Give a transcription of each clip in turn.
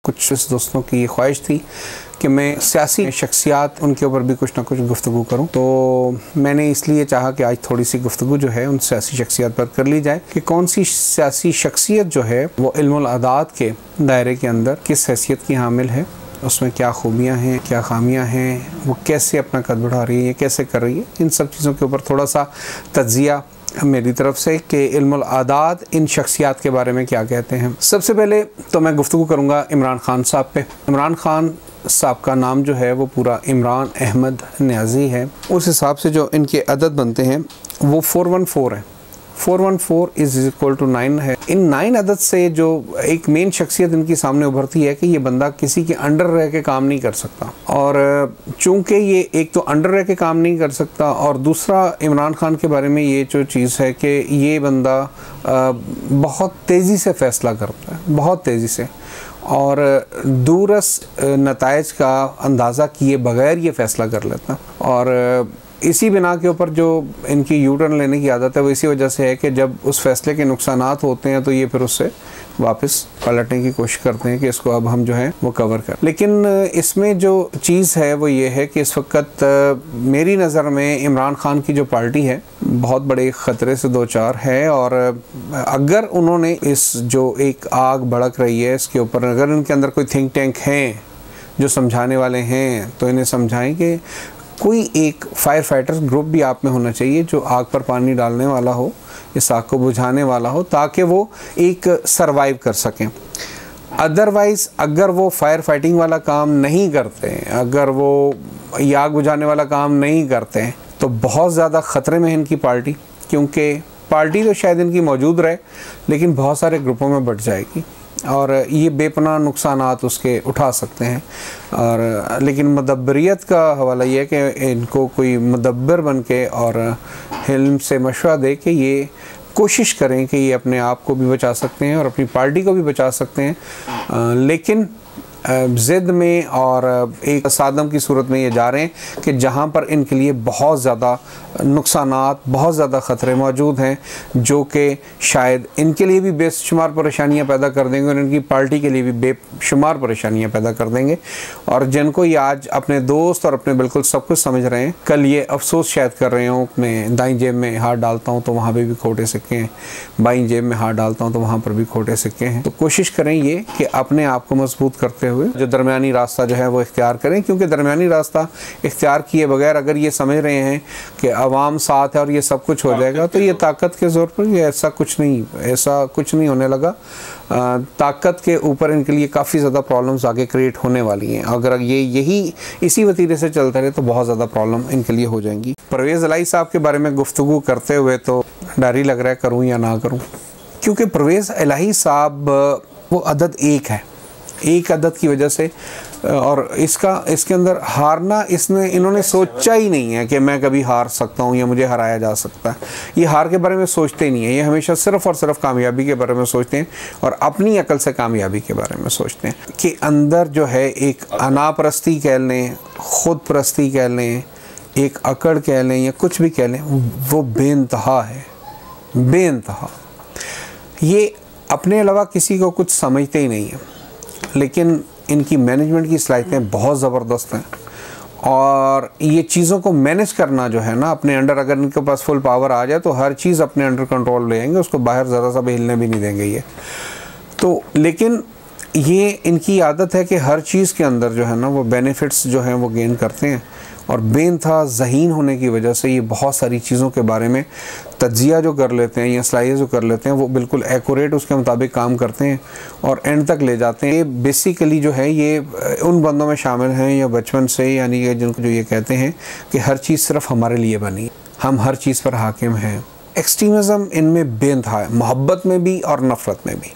कुछ इस दोस्तों की ख्वाहिश थी कि मैं सियासी शख्सियात उनके ऊपर भी कुछ ना कुछ गुफ्तगू करूं, तो मैंने इसलिए चाहा कि आज थोड़ी सी गुफ्तगू जो है उन सियासी शख्सियात पर कर ली जाए कि कौन सी सियासी शख्सियत जो है वो इल्मुल अदाद के दायरे के अंदर किस हैसियत की हामिल है, उसमें क्या खूबियाँ हैं, क्या खामियाँ हैं, वो कैसे अपना कद बढ़ा रही है, कैसे कर रही है। इन सब चीज़ों के ऊपर थोड़ा सा तज्जिया मेरी तरफ से कि इल्मुल आदाद इन शख्सियात के बारे में क्या कहते हैं। सबसे पहले तो मैं गुफ्तगू करूँगा इमरान खान साहब पे। इमरान खान साहब का नाम जो है वो पूरा इमरान अहमद न्याजी है। उस हिसाब से जो इनके अदद बनते हैं वो 414 है। 414 इज़ इक्वल टू 9 है। इन 9 अदद से जो एक मेन शख्सियत इनकी सामने उभरती है कि ये बंदा किसी के अंडर रह के काम नहीं कर सकता, और चूंकि ये एक तो अंडर रह के काम नहीं कर सकता और दूसरा इमरान खान के बारे में ये जो चीज़ है कि ये बंदा बहुत तेज़ी से फ़ैसला करता है, बहुत तेज़ी से, और दूरस नताइज का अंदाज़ा किए बगैर ये फ़ैसला कर लेता। और इसी बिना के ऊपर जो इनकी यू टर्न लेने की आदत है वो इसी वजह से है कि जब उस फैसले के नुकसानात होते हैं तो ये फिर उससे वापस पलटने की कोशिश करते हैं कि इसको अब हम जो है वो कवर कर। लेकिन इसमें जो चीज़ है वो ये है कि इस वक्त मेरी नज़र में इमरान खान की जो पार्टी है बहुत बड़े ख़तरे से दो चार है, और अगर उन्होंने इस जो एक आग भड़क रही है इसके ऊपर अगर इनके अंदर कोई थिंक टैंक हैं जो समझाने वाले हैं तो इन्हें समझाएं कि कोई एक फायर फाइटर्स ग्रुप भी आप में होना चाहिए जो आग पर पानी डालने वाला हो, इस आग को बुझाने वाला हो, ताकि वो एक सरवाइव कर सकें। अदरवाइज़ अगर वो फायर फाइटिंग वाला काम नहीं करते, अगर वो ये आग बुझाने वाला काम नहीं करते हैं तो बहुत ज़्यादा ख़तरे में है इनकी पार्टी, क्योंकि पार्टी तो शायद इनकी मौजूद रहे लेकिन बहुत सारे ग्रुपों में बट जाएगी और ये बेपनाह नुकसानात उसके उठा सकते हैं। और लेकिन मदब्बरियत का हवाला ये है कि इनको कोई मदब्बर बन के और हिल्म से मशवरा दे कि ये कोशिश करें कि ये अपने आप को भी बचा सकते हैं और अपनी पार्टी को भी बचा सकते हैं, लेकिन ज़िद में और एक सादम की सूरत में ये जा रहे हैं कि जहाँ पर इनके लिए बहुत ज़्यादा नुकसानात, बहुत ज़्यादा ख़तरे मौजूद हैं जो कि शायद इनके लिए भी बेशुमार परेशानियाँ पैदा कर देंगे और इनकी पार्टी के लिए भी बेशुमार परेशानियाँ पैदा कर देंगे। और जिनको ये आज अपने दोस्त और अपने बिल्कुल सब कुछ समझ रहे हैं, कल ये अफसोस शायद कर रहे हों मैं दाईं जेब में हाथ डालता हूँ तो वहाँ पर भी खोटे सिक्के हैं, बाईं जेब में हाथ डालता हूँ तो वहाँ पर भी खोटे सिक्के हैं। तो कोशिश करें ये कि अपने आप को मजबूत करते हुए जो दरमियानी रास्ता जो है वो इख्तियार करें, क्योंकि दरमियानी रास्ता इख्तियार किए बगैर अगर ये समझ रहे हैं कि आवाम साथ है और ये सब कुछ हो जाएगा तो ये ताकत के ज़ोर पर ये ऐसा कुछ नहीं होने लगा। ताकत के ऊपर इनके लिए काफ़ी ज़्यादा प्रॉब्लम्स आगे क्रिएट होने वाली हैं। अगर ये यही इसी वतीरे से चलता रहे तो बहुत ज़्यादा प्रॉब्लम इनके लिए हो जाएंगी। परवेज़ इलाही साहब के बारे में गुफ्तगू करते हुए तो डर ही लग रहा है करूँ या ना करूँ, क्योंकि परवेज़ इलाही साहब वो अदद एक है, एक अदद की वजह से, और इसके अंदर हारना इन्होंने सोचा ही नहीं है कि मैं कभी हार सकता हूँ या मुझे हराया जा सकता है। ये हार के बारे में सोचते ही नहीं है, ये हमेशा सिर्फ़ और सिर्फ कामयाबी के बारे में सोचते हैं और अपनी अकल से कामयाबी के बारे में सोचते हैं कि अंदर जो है एक अनापरस्ती कह लें, ख़ुद परस्ती कह लें, एक अकड़ कह लें या कुछ भी कह लें, वो बेइंतहा है, बेइंतहा। ये अपने अलावा किसी को कुछ समझते ही नहीं है, लेकिन इनकी मैनेजमेंट की सलाहियतें बहुत ज़बरदस्त हैं और ये चीज़ों को मैनेज करना जो है ना अपने अंडर, अगर इनके पास फुल पावर आ जाए तो हर चीज़ अपने अंडर कंट्रोल ले आएंगे, उसको बाहर ज़रा सा भी हिलने भी नहीं देंगे ये तो। लेकिन ये इनकी आदत है कि हर चीज़ के अंदर जो है ना वो बेनिफिट्स जो हैं वो गेन करते हैं, और बेइंतहा ज़हीन होने की वजह से ये बहुत सारी चीज़ों के बारे में तज्जिया जो कर लेते हैं या सलाहियत जो कर लेते हैं वो बिल्कुल एक्यूरेट उसके मुताबिक काम करते हैं और एंड तक ले जाते हैं। ये बेसिकली जो है ये उन बंदों में शामिल हैं या बचपन से, यानी कि जिनको जो ये कहते हैं कि हर चीज़ सिर्फ हमारे लिए बनी, हम हर चीज़ पर हाकिम हैं। एक्सट्रीमिज़म इनमें बेइंतहा है, मोहब्बत में भी और नफ़रत में भी।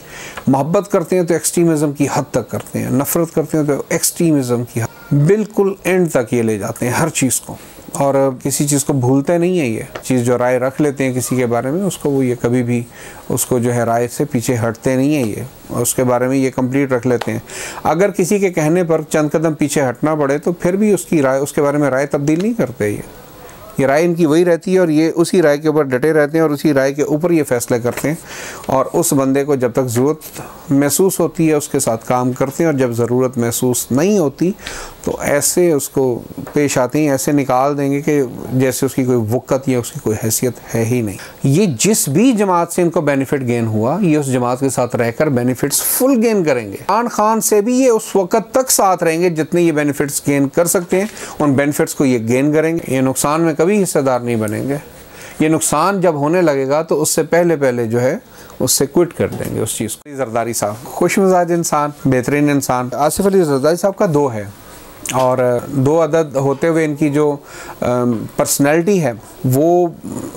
मोहब्बत करते हैं तो एक्सट्रीमिज़म की हद तक करते हैं, नफ़रत करते हैं तो एक्सट्रीमिज़म की बिल्कुल एंड तक ये ले जाते हैं हर चीज़ को, और किसी चीज़ को भूलते नहीं है। ये चीज़ जो राय रख लेते हैं किसी के बारे में उसको वो ये कभी भी उसको जो है राय से पीछे हटते नहीं है, ये उसके बारे में ये कंप्लीट रख लेते हैं। अगर किसी के कहने पर चंद कदम पीछे हटना पड़े तो फिर भी उसकी राय, उसके बारे में राय तब्दील नहीं करते ये राय इनकी वही रहती है और ये उसी राय के ऊपर डटे रहते हैं और उसी राय के ऊपर ये फैसले करते हैं और उस बंदे को जब तक ज़रूरत महसूस होती है उसके साथ काम करते हैं और जब ज़रूरत महसूस नहीं होती तो ऐसे उसको पेश आते हैं, ऐसे निकाल देंगे कि जैसे उसकी कोई वक़्त या उसकी कोई हैसियत है ही नहीं। ये जिस भी जमात से इनको बेनिफिट गेन हुआ ये उस जमात के साथ रहकर बेनिफिट्स फुल गेन करेंगे। इमरान खान से भी ये उस वक़्त तक साथ रहेंगे जितने ये बेनिफिट्स गेन कर सकते हैं, उन बेनिफिट्स को ये गेन करेंगे। ये नुकसान में कभी हिस्सेदार नहीं बनेंगे। ये नुकसान जब होने लगेगा तो उससे पहले जो है उससे क्विट कर देंगे उस चीज़ को। जरदारी साहब खुश मिजाज इंसान, बेहतरीन इंसान। आसिफ अली जरदारी साहब का 2 है और 2 अदद होते हुए इनकी जो पर्सनैलिटी है वो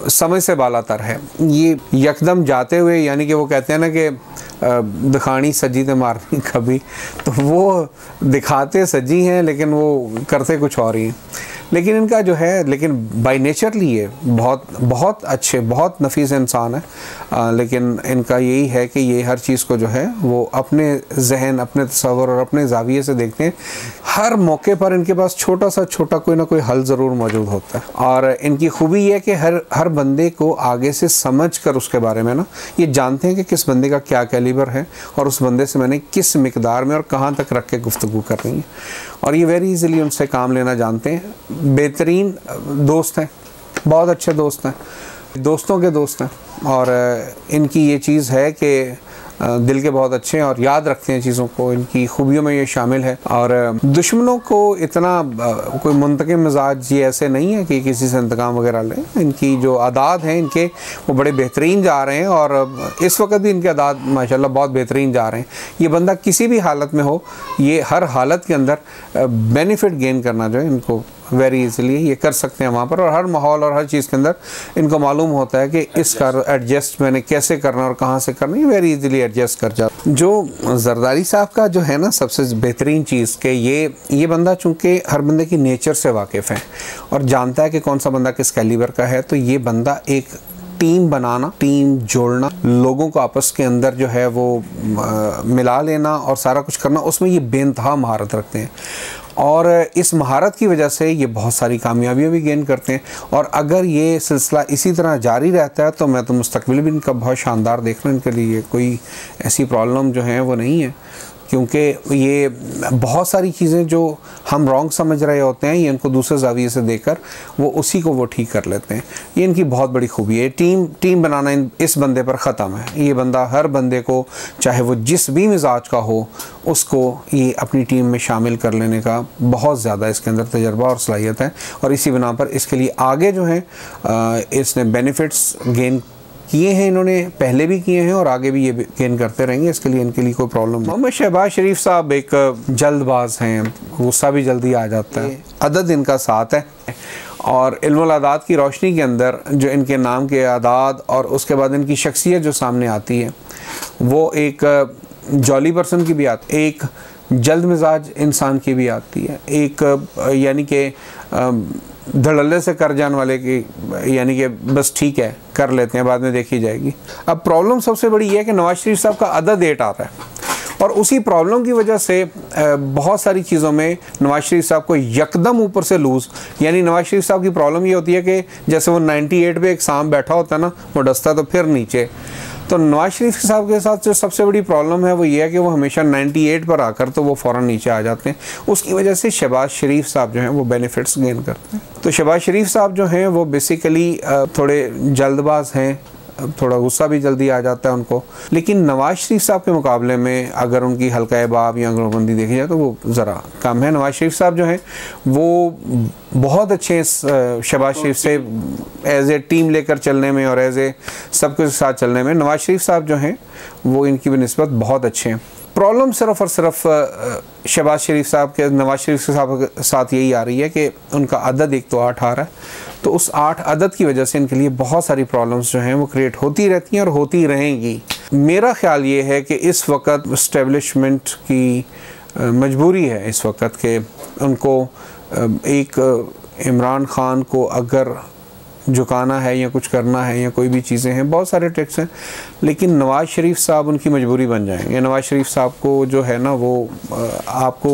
समय से बालातर है। ये यकदम जाते हुए यानी कि वो कहते हैं ना कि दिखानी सजी ते मारनी कभी, तो वो दिखाते सजी हैं लेकिन वो करते कुछ और ही हैं। लेकिन इनका जो है लेकिन बाय नेचरली ये बहुत अच्छे बहुत नफीस इंसान है। लेकिन इनका यही है कि ये हर चीज़ को जो है वो अपने जहन, अपने तस्वर और अपने जाविये से देखते हैं। हर मौके पर इनके पास छोटा सा छोटा कोई ना कोई हल ज़रूर मौजूद होता है और इनकी खूबी ये है कि हर बंदे को आगे से समझ कर उसके बारे में ना ये जानते हैं कि किस बंदे का क्या कैलिबर है और उस बंदे से मैंने किस मिकदार में और कहाँ तक रख के गुफ्तगू करनी है और ये वेरी इजीली उनसे काम लेना जानते हैं। बेहतरीन दोस्त हैं, बहुत अच्छे दोस्त हैं, दोस्तों के दोस्त हैं और इनकी ये चीज़ है कि दिल के बहुत अच्छे हैं और याद रखते हैं चीज़ों को। इनकी खूबियों में ये शामिल है और दुश्मनों को इतना कोई मुंतकिम मिजाज ये ऐसे नहीं है कि किसी से इंतकाम वगैरह लें। इनकी जो आदात हैं इनके वो बड़े बेहतरीन जा रहे हैं और इस वक्त भी इनके आदात माशाल्लाह बहुत बेहतरीन जा रहे हैं। ये बंदा किसी भी हालत में हो ये हर हालत के अंदर बेनिफिट गेन करना जो है इनको वेरी इजीली ये कर सकते हैं वहाँ पर और हर माहौल और हर चीज़ के अंदर इनको मालूम होता है कि इसका एडजस्ट मैंने कैसे करना और कहाँ से करना, ये वेरी इजीली एडजस्ट कर जाता। जो जरदारी साहब का जो है ना सबसे बेहतरीन चीज़ कि ये बंदा चूँकि हर बंदे की नेचर से वाकिफ़ है और जानता है कि कौन सा बंदा किस कैलिबर का है, तो ये बंदा एक टीम बनाना, टीम जोड़ना, लोगों को आपस के अंदर जो है वो मिला लेना और सारा कुछ करना, उसमें ये बेइंतहा महारत रखते हैं और इस महारत की वजह से ये बहुत सारी कामयाबियाँ भी गेन करते हैं। और अगर ये सिलसिला इसी तरह जारी रहता है तो मैं तो मुस्तकबिल भी इनका बहुत शानदार देख रहा हूँ। इनके लिए कोई ऐसी प्रॉब्लम जो है वो नहीं है क्योंकि ये बहुत सारी चीज़ें जो हम रॉन्ग समझ रहे होते हैं ये इनको दूसरे ज़ाविये से देखकर वो उसी को वो ठीक कर लेते हैं। ये इनकी बहुत बड़ी खूबी है। टीम बनाना इस बंदे पर ख़त्म है। ये बंदा हर बंदे को चाहे वो जिस भी मिजाज का हो उसको ये अपनी टीम में शामिल कर लेने का बहुत ज़्यादा इसके अंदर तजर्बा और सलाहियत है और इसी बिना पर इसके लिए आगे जो है इसने बेनिफिट्स गेन किए हैं, इन्होंने पहले भी किए हैं और आगे भी ये गेन करते रहेंगे। इसके लिए इनके लिए कोई प्रॉब्लम नहीं। मोहम्मद शहबाज शरीफ साहब एक जल्दबाज हैं, गुस्सा भी जल्दी आ जाता है। अदद इनका 7 है और इल्मुल आदात की रोशनी के अंदर जो इनके नाम के आदात और उसके बाद इनकी शख्सियत जो सामने आती है वो एक जॉली पर्सन की भी आती है, एक जल्द मिजाज इंसान की भी आती है, एक यानी कि धड़ल्ले से कर जाने वाले की यानी कि बस ठीक है कर लेते हैं बाद में देखी जाएगी। अब प्रॉब्लम सबसे बड़ी ये है कि नवाज शरीफ साहब का अदद 8 आता है और उसी प्रॉब्लम की वजह से बहुत सारी चीज़ों में नवाज शरीफ साहब को यकदम ऊपर से लूज़, यानी नवाज शरीफ साहब की प्रॉब्लम ये होती है कि जैसे वो 98 पे एक सांप बैठा होता है ना, वो डसता तो फिर नीचे। तो नवाज शरीफ साहब के साथ जो सबसे बड़ी प्रॉब्लम है वो ये है कि वो हमेशा 98 पर आकर तो वो फ़ौरन नीचे आ जाते हैं। उसकी वजह से शहबाज शरीफ साहब जो हैं वो बेनिफिट्स गेन करते हैं। तो शहबाज शरीफ साहब जो हैं वो बेसिकली थोड़े जल्दबाज हैं, थोड़ा गुस्सा भी जल्दी आ जाता है उनको। लेकिन नवाज शरीफ साहब के मुकाबले में अगर उनकी हल्का बाब या अंगड़बंदी देखी जाए तो वो ज़रा कम है। नवाज शरीफ साहब जो हैं वो बहुत अच्छे शहबाज शरीफ से एज ए टीम लेकर चलने में और एज ए सब कुछ साथ चलने में नवाज शरीफ साहब जो हैं वो इनकी बनिस्बत बहुत अच्छे हैं। प्रॉब्लम सिर्फ़ और सिर्फ शहबाज शरीफ साहब के नवाज शरीफ साहब के साथ यही आ रही है कि उनका अदद एक तो 8 आ रहा है, तो उस 8 अदद की वजह से इनके लिए बहुत सारी प्रॉब्लम्स जो हैं वो क्रिएट होती रहती हैं और होती रहेंगी। मेरा ख़्याल ये है कि इस वक्त इस्टेब्लिशमेंट की मजबूरी है इस वक्त के उनको एक इमरान ख़ान को अगर झुकाना है या कुछ करना है या कोई भी चीज़ें हैं, बहुत सारे ट्रिक्स हैं। लेकिन नवाज़ शरीफ साहब उनकी मजबूरी बन जाएंगे। नवाज़ शरीफ साहब को जो है ना वो आपको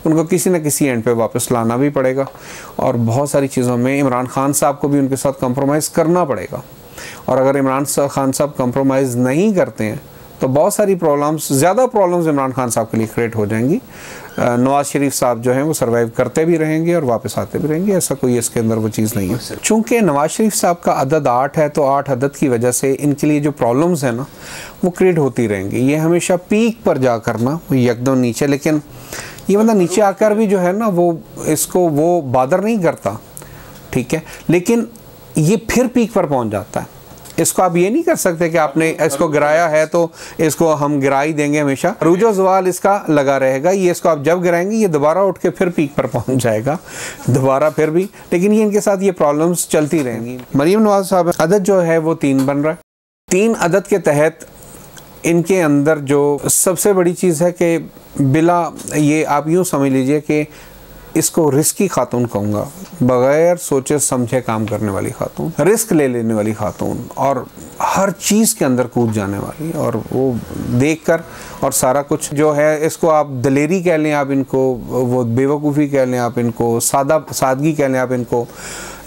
उनको किसी न किसी एंड पे वापस लाना भी पड़ेगा और बहुत सारी चीज़ों में इमरान खान साहब को भी उनके साथ कंप्रोमाइज़ करना पड़ेगा। और अगर इमरान खान साहब कंप्रोमाइज़ नहीं करते हैं तो बहुत सारी ज़्यादा प्रॉब्लम्स इमरान खान साहब के लिए क्रिएट हो जाएंगी। नवाज़ शरीफ साहब जो हैं वो सर्वाइव करते भी रहेंगे और वापस आते भी रहेंगे, ऐसा कोई इसके अंदर वो चीज़ नहीं है। चूँकि नवाज़ शरीफ साहब का अदद 8 है तो 8 अदद की वजह से इनके लिए जो प्रॉब्लम्स हैं ना वो क्रिएट होती रहेंगी। ये हमेशा पीक पर जा कर ना एकदम नीचे, लेकिन ये बंदा नीचे आकर भी जो है ना वो इसको वो बादर नहीं करता, ठीक है, लेकिन ये फिर पीक पर पहुँच जाता है। इसको आप ये नहीं कर सकते कि आपने इसको गिराया है तो इसको हम गिरा ही देंगे हमेशा, रूजो जवाल इसका लगा रहेगा। ये इसको आप जब गिराएंगे ये दोबारा उठ के फिर पीक पर पहुंच जाएगा दोबारा फिर भी, लेकिन ये इनके साथ ये प्रॉब्लम्स चलती रहेंगी। मरीम नवाज साहब अदद जो है वो 3 बन रहा है। 3 अदद के तहत इनके अंदर जो सबसे बड़ी चीज़ है कि बिला ये आप यूँ समझ लीजिए कि इसको रिस्की खातून कहूँगा, बग़ैर सोचे समझे काम करने वाली खातून, रिस्क ले लेने वाली खातून और हर चीज़ के अंदर कूद जाने वाली, और वो देखकर और सारा कुछ जो है इसको आप दलेरी कह लें, आप इनको वो बेवकूफ़ी कह लें, आप इनको सादगी कह लें आप इनको,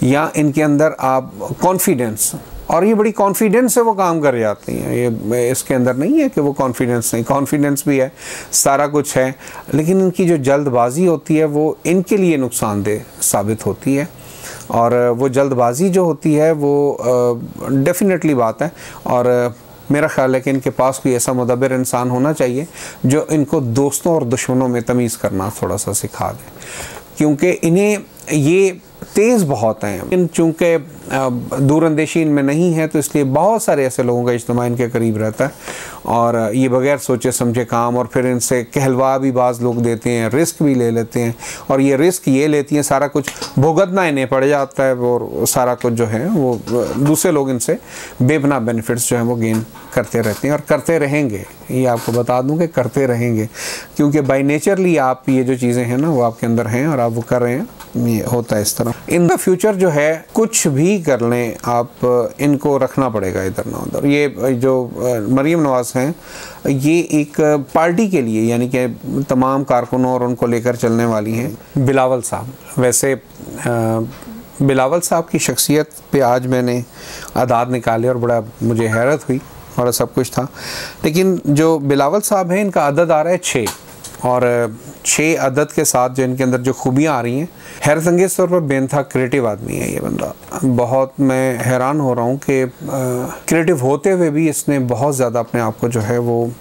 या इनके अंदर आप कॉन्फिडेंस, और ये बड़ी कॉन्फिडेंस से वो काम कर जाती हैं। ये इसके अंदर नहीं है कि वो कॉन्फिडेंस नहीं, कॉन्फिडेंस भी है, सारा कुछ है, लेकिन इनकी जो जल्दबाजी होती है वो इनके लिए नुकसानदेह साबित होती है। और वो जल्दबाजी जो होती है वो डेफिनेटली बात है। और मेरा ख़्याल है कि इनके पास कोई ऐसा मुदब्बिर इंसान होना चाहिए जो इनको दोस्तों और दुश्मनों में तमीज़ करना थोड़ा सा सिखा दे, क्योंकि इन्हें ये तेज़ बहुत हैं, लेकिन चूँकि दूरअंदेशी इनमें नहीं है तो इसलिए बहुत सारे ऐसे लोगों का इज्तिमा इनके करीब रहता है और ये बग़ैर सोचे समझे काम, और फिर इनसे कहलवा भी बाज़ लोग देते हैं, रिस्क भी ले लेते हैं, और ये रिस्क ये लेती हैं, सारा कुछ भुगतना इन्हें पड़ जाता है और सारा कुछ जो है वो दूसरे लोग इनसे बेपनाह बेनिफिट्स जो हैं वो गेन करते रहते हैं और करते रहेंगे। ये आपको बता दूं कि करते रहेंगे, क्योंकि बाय नेचरली आप ये जो चीज़ें हैं ना वो आपके अंदर हैं और आप वो कर रहे हैं, ये होता है इस तरह। इन द फ्यूचर जो है कुछ भी कर लें आप इनको रखना पड़ेगा इधर ना उधर। ये जो मरीम नवाज़ हैं ये एक पार्टी के लिए यानी कि तमाम कारकुनों और उनको लेकर चलने वाली हैं। बिलावल साहब, वैसे बिलावल साहब की शख्सियत पे आज मैंने आदाद निकाले और बड़ा मुझे हैरत हुई, बड़ा सब कुछ था, लेकिन जो बिलावल साहब हैं इनका अदद आ रहा है 6, और 6 अदद के साथ जो इनके अंदर जो खूबियाँ आ रही हैं, हैरत अंगेज़ तौर पर बेनथा क्रिएटिव आदमी है ये बंदा। बहुत मैं हैरान हो रहा हूँ कि क्रिएटिव होते हुए भी इसने बहुत ज़्यादा अपने आप को जो है वो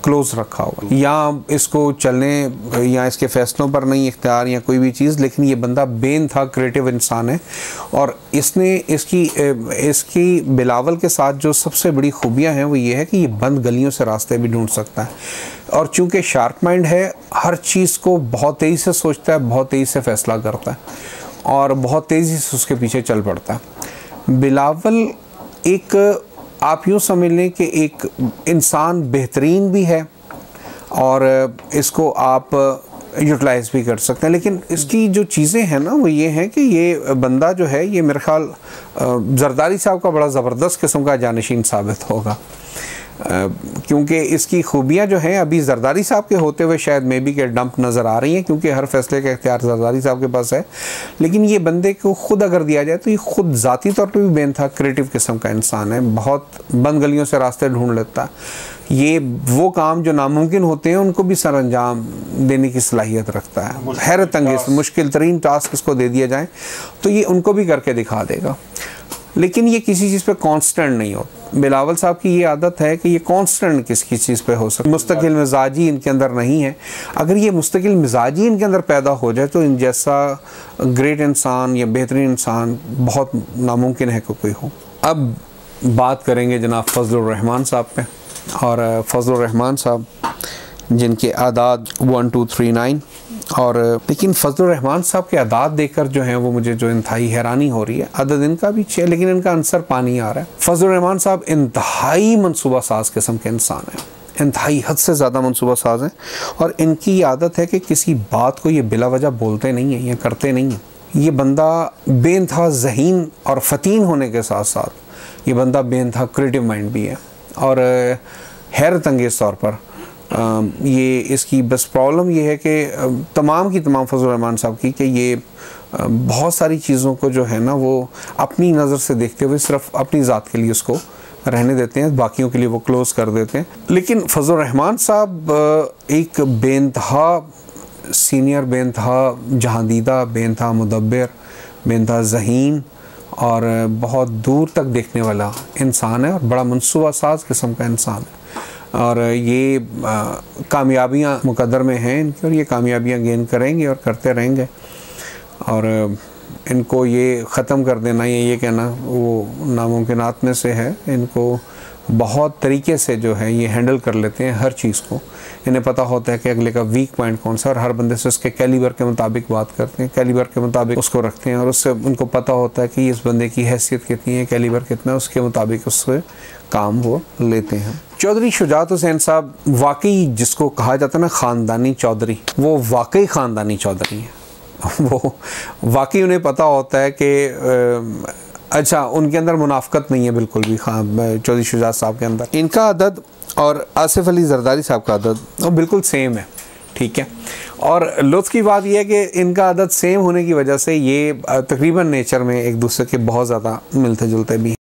क्लोज रखा हुआ, या इसको चलने या इसके फ़ैसलों पर नहीं इख्तियार या कोई भी चीज़, लेकिन ये बंदा बेनथा क्रिएटिव इंसान है। और इसने इसकी बिलावल के साथ जो सबसे बड़ी खूबियाँ हैं वो ये है कि ये बंद गलियों से रास्ते भी ढूंढ सकता है, और चूँकि शार्प माइंड है हर चीज़ को बहुत तेज़ी से सोचता है, बहुत तेज़ी से फ़ैसला करता है और बहुत तेज़ी से उसके पीछे चल पड़ता है। बिलावल एक आप यूँ समझ लें कि एक इंसान बेहतरीन भी है और इसको आप यूटिलाइज़ भी कर सकते हैं, लेकिन इसकी जो चीज़ें हैं ना वो ये हैं कि ये बंदा जो है ये मेरे ख़्याल जरदारी साहब का बड़ा ज़बरदस्त किस्म का जानशीन साबित होगा, क्योंकि इसकी खूबियाँ जो हैं अभी जरदारी साहब के होते हुए शायद मे बी के डंप नज़र आ रही हैं, क्योंकि हर फैसले का इख्तियार जरदारी साहब के पास है, लेकिन ये बंदे को खुद अगर दिया जाए तो ये खुद ज़ाती तौर पे भी बेनथा क्रिएटिव किस्म का इंसान है, बहुत बंद गलियों से रास्ते ढूंढ लेता है। ये वो काम जो नामुमकिन होते हैं उनको भी सर अंजाम देने की सलाहियत रखता है। हैरत अंगेज़ मुश्किल तरीन टास्क इसको दे दिया जाए तो ये उनको भी करके दिखा देगा, लेकिन ये किसी चीज़ पे कांस्टेंट नहीं हो। बिलावल साहब की ये आदत है कि ये कांस्टेंट किसी चीज़ पे हो सकता, मुस्तकिल मिजाजी इनके अंदर नहीं है। अगर ये मुस्तकिल मिजाजी इनके अंदर पैदा हो जाए तो इन जैसा ग्रेट इंसान या बेहतरीन इंसान बहुत नामुमकिन है कि कोई हो। अब बात करेंगे जनाब फजलुर रहमान साहब पे, और फजलुर रहमान साहब जिनके आदाद 1 2 3 9, और लेकिन फजलुर रहमान साहब के आदाद देखकर जो है वो मुझे जो इंतहाई हैरानी हो रही है। अदद इनका भी 6 लेकिन इनका आंसर पानी आ रहा है। फजलुर रहमान साहब इंतहाई मनसूबा साज किस्म के इंसान हैं, इंतहाई हद से ज़्यादा मनसूबा साज हैं, और इनकी आदत है कि किसी बात को ये बिला वजह बोलते नहीं हैं या करते नहीं हैं, ये बंदा बेइंतहा ज़हीन और फ़तीन होने के साथ साथ ये बंदा बेइंतहा क्रिएटिव माइंड भी है। और हैरत अंगेज़ तौर पर ये इसकी बस प्रॉब्लम ये है कि तमाम की तमाम फजल रहमान साहब की कि ये बहुत सारी चीज़ों को जो है ना वो अपनी नज़र से देखते हुए सिर्फ अपनी ज़ात के लिए उसको रहने देते हैं, बाकियों के लिए वो क्लोज़ कर देते हैं। लेकिन फजल रहमान साहब एक बेइंतहा सीनियर, बेइंतहा जहांदीदा, बेइंतहा मुदब्बिर, बेइंतहा ज़हीन और बहुत दूर तक देखने वाला इंसान है और बड़ा मनसूबा साज किस्म का इंसान है। और ये कामयाबियाँ मुकद्दर में हैं इनकी और ये कामयाबियाँ गेन करेंगे और करते रहेंगे। और इनको ये ख़त्म कर देना या ये कहना वो नामुमकिनात में से है। इनको बहुत तरीके से जो है ये हैंडल कर लेते हैं हर चीज़ को। इन्हें पता होता है कि अगले का वीक पॉइंट कौन सा, और हर बंदे से उसके कैलिबर के मुताबिक बात करते हैं, कैलिबर के मुताबिक उसको रखते हैं। और उससे उनको पता होता है कि इस बंदे की हैसियत कितनी है, कैलिबर कितना है, उसके मुताबिक उससे काम वो लेते हैं। चौधरी शुजात हुसैन साहब वाकई जिसको कहा जाता है ना ख़ानदानी चौधरी, वो वाकई ख़ानदानी चौधरी है। वो वाकई उन्हें पता होता है कि अच्छा उनके अंदर मुनाफ़कत नहीं है बिल्कुल भी। चौधरी शुजात साहब के अंदर इनका अदद और आसिफ अली जरदारी साहब का अदद वो बिल्कुल सेम है, ठीक है। और लुत्फ़ की बात यह है कि इनका अदद सेम होने की वजह से ये तकरीबन नेचर में एक दूसरे के बहुत ज़्यादा मिलते जुलते भी हैं।